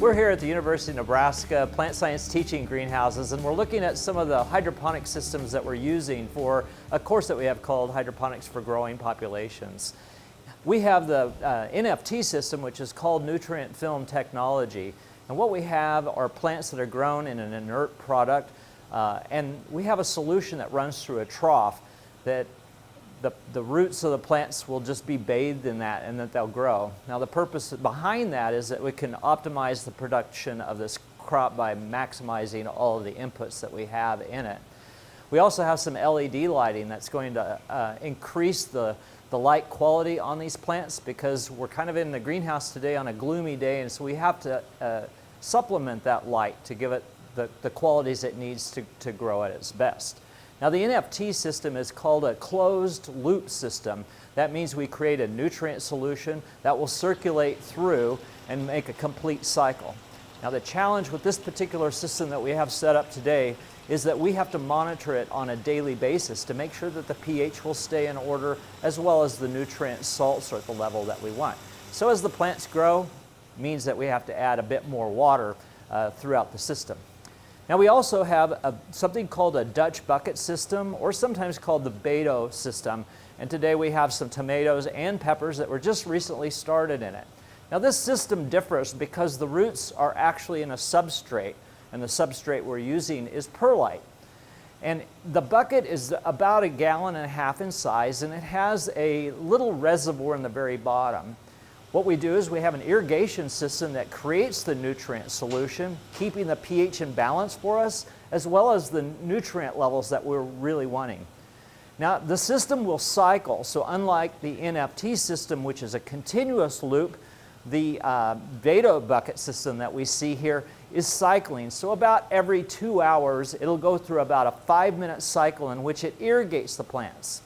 We're here at the University of Nebraska Plant Science Teaching Greenhouses, and we're looking at some of the hydroponic systems that we're using for a course that we have called Hydroponics for Growing Populations. We have the NFT system, which is called nutrient film technology. And what we have are plants that are grown in an inert product, and we have a solution that runs through a trough that the roots of the plants will just be bathed in that and that they'll grow. Now the purpose behind that is that we can optimize the production of this crop by maximizing all of the inputs that we have in it. We also have some LED lighting that's going to increase the light quality on these plants, because we're kind of in the greenhouse today on a gloomy day, and so we have to supplement that light to give it the qualities it needs to grow at its best. Now the NFT system is called a closed loop system. That means we create a nutrient solution that will circulate through and make a complete cycle. Now the challenge with this particular system that we have set up today is that we have to monitor it on a daily basis to make sure that the pH will stay in order, as well as the nutrient salts are at the level that we want. So as the plants grow, it means that we have to add a bit more water throughout the system. Now we also have something called a Dutch bucket system, or sometimes called the Beto system. And today we have some tomatoes and peppers that were just recently started in it. Now this system differs because the roots are actually in a substrate, and the substrate we're using is perlite. And the bucket is about 1.5 gallons in size, and it has a little reservoir in the very bottom. What we do is we have an irrigation system that creates the nutrient solution, keeping the pH in balance for us, as well as the nutrient levels that we're really wanting. Now the system will cycle, so unlike the NFT system, which is a continuous loop, the Beto bucket system that we see here is cycling. So about every 2 hours, it'll go through about a 5-minute cycle in which it irrigates the plants.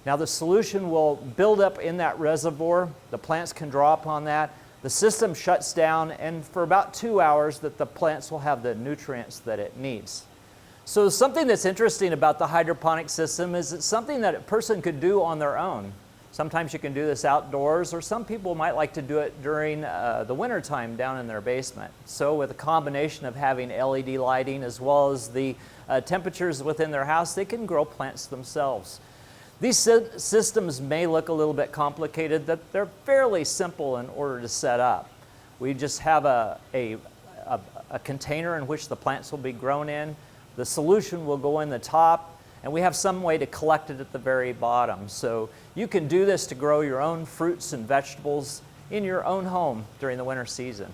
Now the solution will build up in that reservoir. The plants can draw upon that. The system shuts down, and for about 2 hours that the plants will have the nutrients that it needs. So something that's interesting about the hydroponic system is it's something that a person could do on their own. Sometimes you can do this outdoors, or some people might like to do it during the winter time down in their basement. So with a combination of having LED lighting as well as the temperatures within their house, they can grow plants themselves. These systems may look a little bit complicated, but they're fairly simple in order to set up. We just have a container in which the plants will be grown in. The solution will go in the top, and we have some way to collect it at the very bottom. So you can do this to grow your own fruits and vegetables in your own home during the winter season.